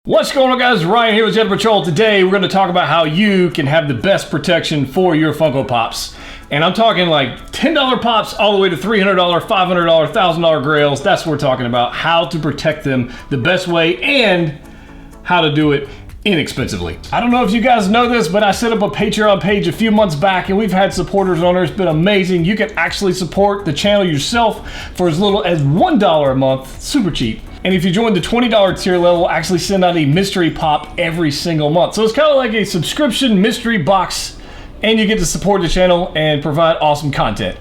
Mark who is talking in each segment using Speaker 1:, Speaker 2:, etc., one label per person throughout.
Speaker 1: What's going on, guys? Ryan here with Jedha Patrol. Today we're going to talk about how you can have the best protection for your Funko Pops. And I'm talking like $10 Pops all the way to $300, $500, $1,000 grails. That's what we're talking about. How to protect them the best way and how to do it inexpensively. I don't know if you guys know this, but I set up a Patreon page a few months back and we've had supporters on there. It's been amazing. You can actually support the channel yourself for as little as $1 a month. Super cheap. And if you join the $20 tier level, we'll actually send out a mystery pop every single month. So it's kind of like a subscription mystery box, and you get to support the channel and provide awesome content.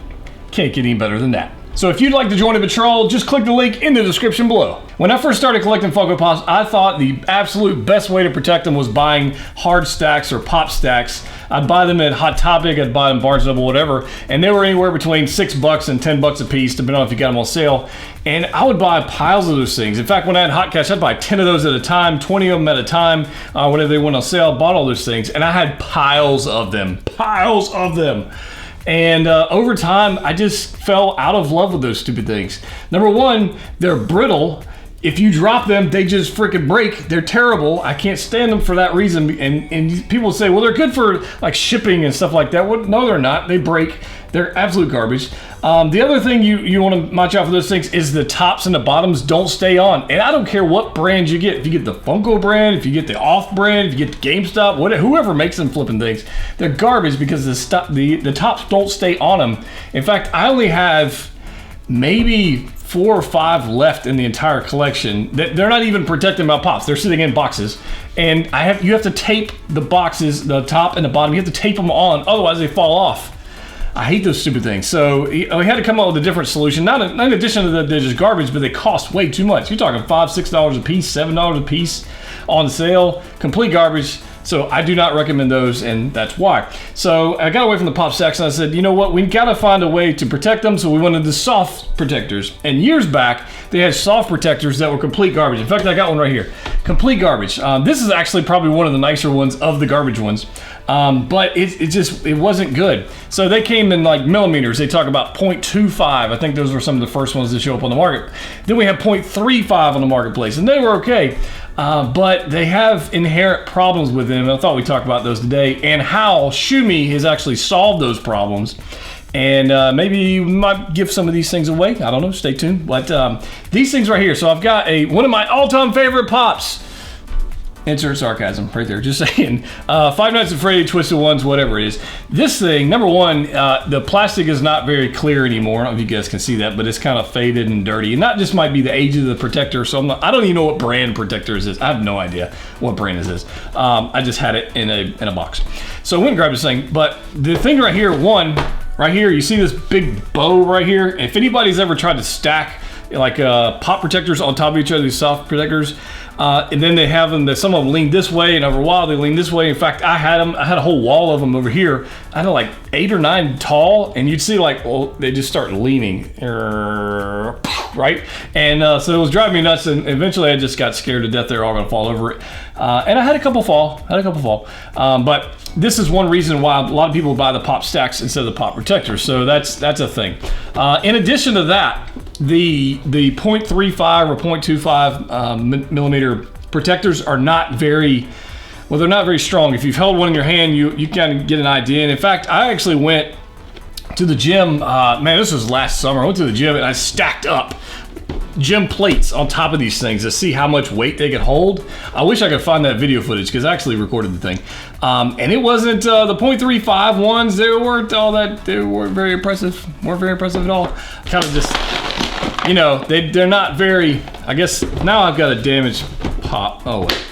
Speaker 1: Can't get any better than that. So if you'd like to join the patrol, just click the link in the description below. When I first started collecting Funko Pops, I thought the absolute best way to protect them was buying hard stacks or pop stacks. I'd buy them at Hot Topic, I'd buy them Barnes & Noble, whatever, and they were anywhere between $6 and $10 a piece, depending on if you got them on sale. And I would buy piles of those things. In fact, when I had hot cash, I'd buy 10 of those at a time, 20 of them at a time, whenever they went on sale. I bought all those things, and I had piles of them. And over time, I just fell out of love with those stupid things. Number one, they're brittle. If you drop them, they just freaking break. They're terrible. I can't stand them for that reason. And people say, well, they're good for like shipping and stuff like that. Well, no, they're not. They break. They're absolute garbage. The other thing you want to watch out for those things is the tops and the bottoms don't stay on. And I don't care what brand you get. If you get the Funko brand, if you get the off brand, if you get the GameStop, whatever, whoever makes them flipping things, they're garbage because the tops don't stay on them. In fact, I only have maybe 4 or 5 left in the entire collection. They're not even protected by pops. They're sitting in boxes. And you have to tape the boxes, the top and the bottom. You have to tape them on, otherwise they fall off. I hate those stupid things. So we had to come up with a different solution. Not in addition to that they're just garbage, but they cost way too much. You're talking $5, $6 a piece, $7 a piece on sale. Complete garbage. So I do not recommend those, and that's why. So I got away from the pop stacks and I said, you know what, we gotta find a way to protect them, so we went into soft protectors. And years back, they had soft protectors that were complete garbage. In fact, I got one right here. Complete garbage. This is actually probably one of the nicer ones of the garbage ones. But it wasn't good. So they came in like millimeters. They talk about 0.25. I think those were some of the first ones to show up on the market. Then we have 0.35 on the marketplace, and they were okay. But they have inherent problems with them. I thought we talked about those today and how Shumi has actually solved those problems. And maybe we might give some of these things away. I don't know, stay tuned. But these things right here. So I've got one of my all-time favorite pops. Insert sarcasm right there, just saying. Five Nights at Freddy, Twisted Ones, whatever it is. This thing, number one, the plastic is not very clear anymore. I don't know if you guys can see that, but it's kind of faded and dirty. And that just might be the age of the protector. So I don't even know what brand protector is this. I have no idea what brand is this. I just had it in a box. So I went and grabbed this thing. But the thing right here, right here, you see this big bow right here? If anybody's ever tried to stack like pop protectors on top of each other, these soft protectors, and then they have them that some of them lean this way, and over a while they lean this way. In fact, I had a whole wall of them over here. I had like 8 or 9 tall, and you'd see like, well, they just start leaning, right? And so it was driving me nuts, and eventually I just got scared to death they're all gonna fall over it. And I had a couple fall, but this is one reason why a lot of people buy the pop stacks instead of the pop protectors. So that's a thing. In addition to that, the 0.35 or 0.25 millimeter protectors are not very, they're not very strong. If you've held one in your hand, you kind of get an idea. And in fact, I actually went to the gym. Man, this was last summer. I went to the gym and I stacked up gym plates on top of these things to see how much weight they could hold. I wish I could find that video footage because I actually recorded the thing. And it wasn't the .35 ones. They weren't all that. They weren't very impressive. Weren't very impressive at all. Kind of just, you know, they're not very. I guess now I've got a damaged pop. Oh wait.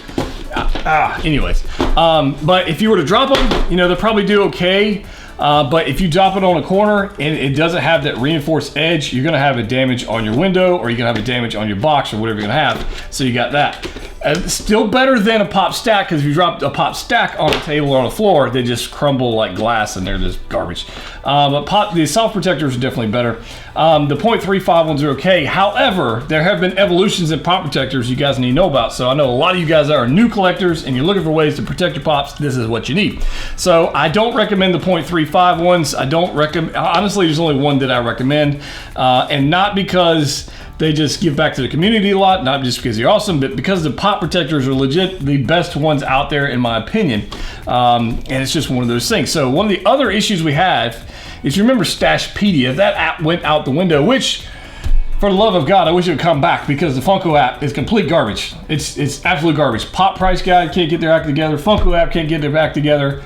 Speaker 1: Anyways, but if you were to drop them, you know, they'll probably do okay. But if you drop it on a corner and it doesn't have that reinforced edge, you're gonna have a damage on your window, or you're gonna have a damage on your box, or whatever you're gonna have. So you got that. Still better than a pop stack, because if you drop a pop stack on a table or on the floor, they just crumble like glass and they're just garbage. But the soft protectors are definitely better. The .35 ones are okay. However, there have been evolutions in pop protectors you guys need to know about. So I know a lot of you guys are new collectors and you're looking for ways to protect your pops. This is what you need. So I don't recommend the .35 ones. I don't recommend, honestly, there's only one that I recommend. And not because they just give back to the community a lot, not just because they're awesome, but because the pop protectors are legit the best ones out there in my opinion. And it's just one of those things. So one of the other issues we have is, you remember Stashpedia? That app went out the window, which, for the love of God, I wish it would come back, because the Funko app is complete garbage. It's absolute garbage. Pop Price Guide can't get their act together. Funko app can't get their act together.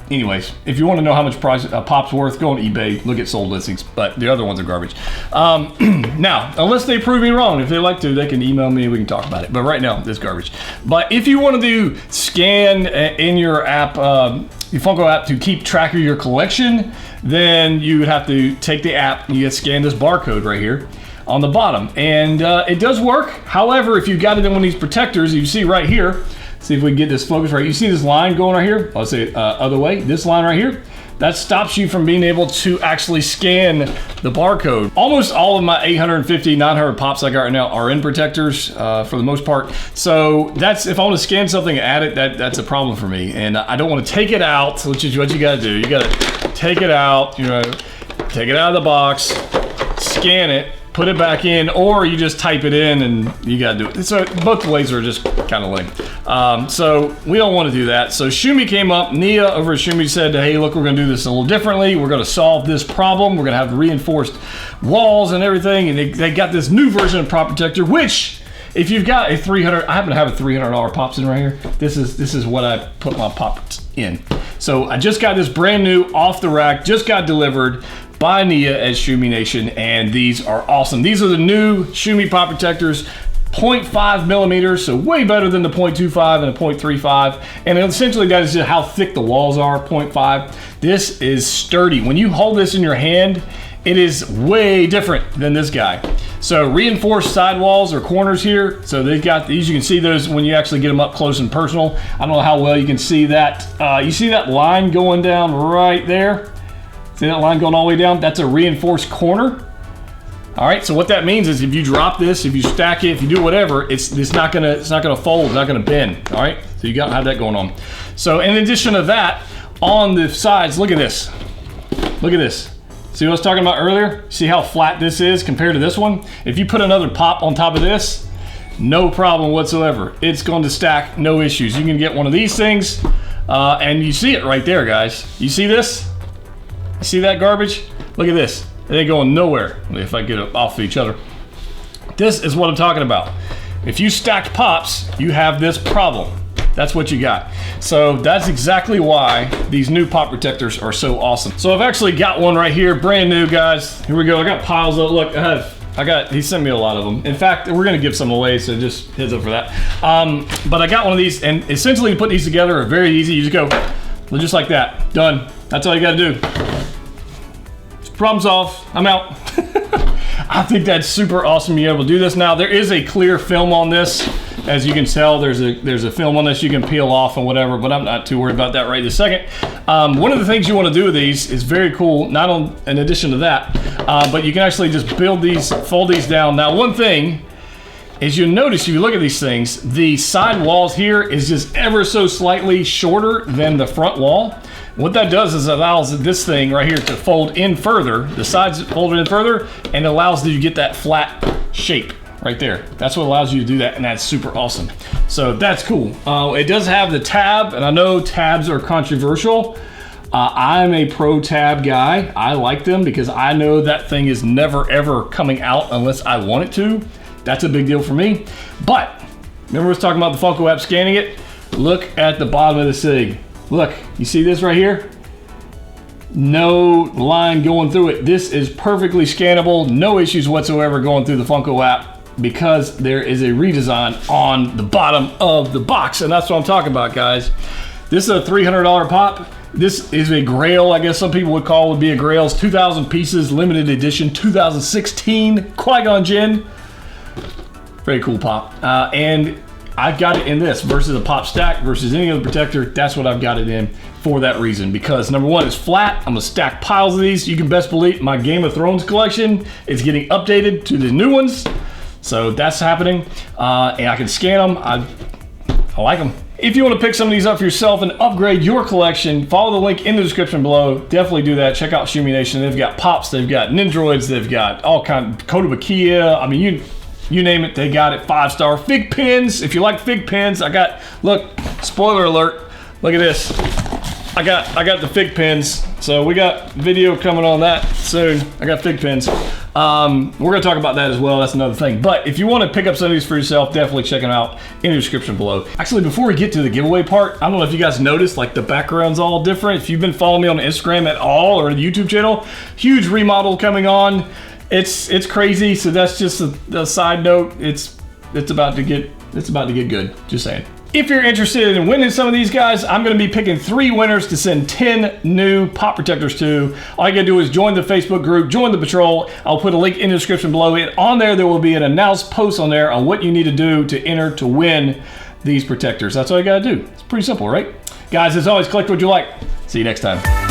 Speaker 1: Anyways, if you want to know how much price Pop's worth, go on eBay, look at sold listings, but the other ones are garbage. Now, unless they prove me wrong, if they like to, they can email me, we can talk about it. But right now, it's garbage. But if you want to do scan in your app, your Funko app, to keep track of your collection, then you would have to take the app and you scan this barcode right here on the bottom. And it does work. However, if you got it in one of these protectors, you see right here, see if we can get this focus right. You see this line going right here? I'll say other way. This line right here, that stops you from being able to actually scan the barcode. Almost all of my 850, 900 pops I got right now are in protectors for the most part. So that's, if I want to scan something and add it, that's a problem for me. And I don't want to take it out, which is what you got to do. You got to take it out, you know, take it out of the box, scan it, put it back in, or you just type it in and you gotta do it. So both ways are just kind of lame. So we don't want to do that. So Shumi came up, Nia over at Shumi said, hey, look, we're gonna do this a little differently. We're gonna solve this problem. We're gonna have reinforced walls and everything. And they got this new version of Prop Protector, which, if you've got a 300, I happen to have a $300 pops in right here. This is what I put my pops in. So I just got this brand new off the rack, just got delivered by Nia at Shumi Nation, and these are awesome. These are the new Shumi pop protectors, 0.5 millimeters, so way better than the 0.25 and the 0.35. And essentially that is just how thick the walls are, 0.5. This is sturdy. When you hold this in your hand, it is way different than this guy. So reinforced sidewalls or corners here. So they've got these, you can see those when you actually get them up close and personal. I don't know how well you can see that. You see that line going down right there? See that line going all the way down? That's a reinforced corner. All right, so what that means is if you drop this, if you stack it, if you do whatever, it's not gonna fold, it's not gonna bend. All right, so you gotta have that going on. So in addition to that, on the sides, look at this. Look at this. See what I was talking about earlier? See how flat this is compared to this one? If you put another pop on top of this, no problem whatsoever. It's going to stack, no issues. You can get one of these things, and you see it right there, guys. You see this? You see that garbage? Look at this. It ain't going nowhere. If I get it off of each other. This is what I'm talking about. If you stacked pops, you have this problem. That's what you got. So that's exactly why these new pop protectors are so awesome. So I've actually got one right here, brand new, guys. Here we go. I got piles of, look, he sent me a lot of them. In fact, we're gonna give some away, so just heads up for that. But I got one of these, and essentially to put these together are very easy. You just go, just like that, done. That's all you gotta do. Problem solved, I'm out. I think that's super awesome to be able to do this. Now, there is a clear film on this. As you can tell, there's a film on this you can peel off and whatever, but I'm not too worried about that right this second. One of the things you want to do with these is very cool, in addition to that, but you can actually just build these, fold these down. Now, one thing is you'll notice, if you look at these things, the side walls here is just ever so slightly shorter than the front wall. What that does is it allows this thing right here to fold in further, the sides fold in further, and it allows you to get that flat shape right there. That's what allows you to do that, and that's super awesome. So that's cool. It does have the tab, and I know tabs are controversial, I'm a Pro Tab guy. I like them because I know that thing is never ever coming out unless I want it to. That's a big deal for me. But remember I was talking about the Funko app scanning it? Look at the bottom of this thing. Look, you see this right here? No line going through it. This is perfectly scannable, no issues whatsoever going through the Funko app because there is a redesign on the bottom of the box, and that's what I'm talking about, guys. This is a $300 pop. This is a grail, I guess some people would call it, would be a grail. It's 2,000 pieces, limited edition, 2016 Qui-Gon Jinn. Very cool pop. And I've got it in this versus a pop stack versus any other protector. That's what I've got it in for that reason, because number one, it's flat. I'm gonna stack piles of these. You can best believe my Game of Thrones collection is getting updated to the new ones. So that's happening. And I can scan them. I like them. If you want to pick some of these up for yourself and upgrade your collection, follow the link in the description below. Definitely do that. Check out Shumi Nation. They've got pops, they've got Nindroids, they've got all kinds, Kotobukiya. I mean, you name it, they got it. 5-star fig pins. If you like fig pins, I got, look, spoiler alert, look at this. I got the fig pins. So we got video coming on that soon. I got fig pins. We're gonna talk about that as well. That's another thing. But if you want to pick up some of these for yourself, definitely check them out in the description below. Actually, before we get to the giveaway part, I don't know if you guys noticed, like the background's all different. If you've been following me on Instagram at all or the YouTube channel, huge remodel coming on. It's crazy. So that's just a side note. It's about to get good. Just saying. If you're interested in winning some of these guys, I'm going to be picking 3 winners to send 10 new pop protectors to. All you got to do is join the Facebook group, join the patrol. I'll put a link in the description below it. On there will be an announced post on there on what you need to do to enter to win these protectors. That's all you got to do. It's pretty simple, right? Guys, as always, collect what you like. See you next time.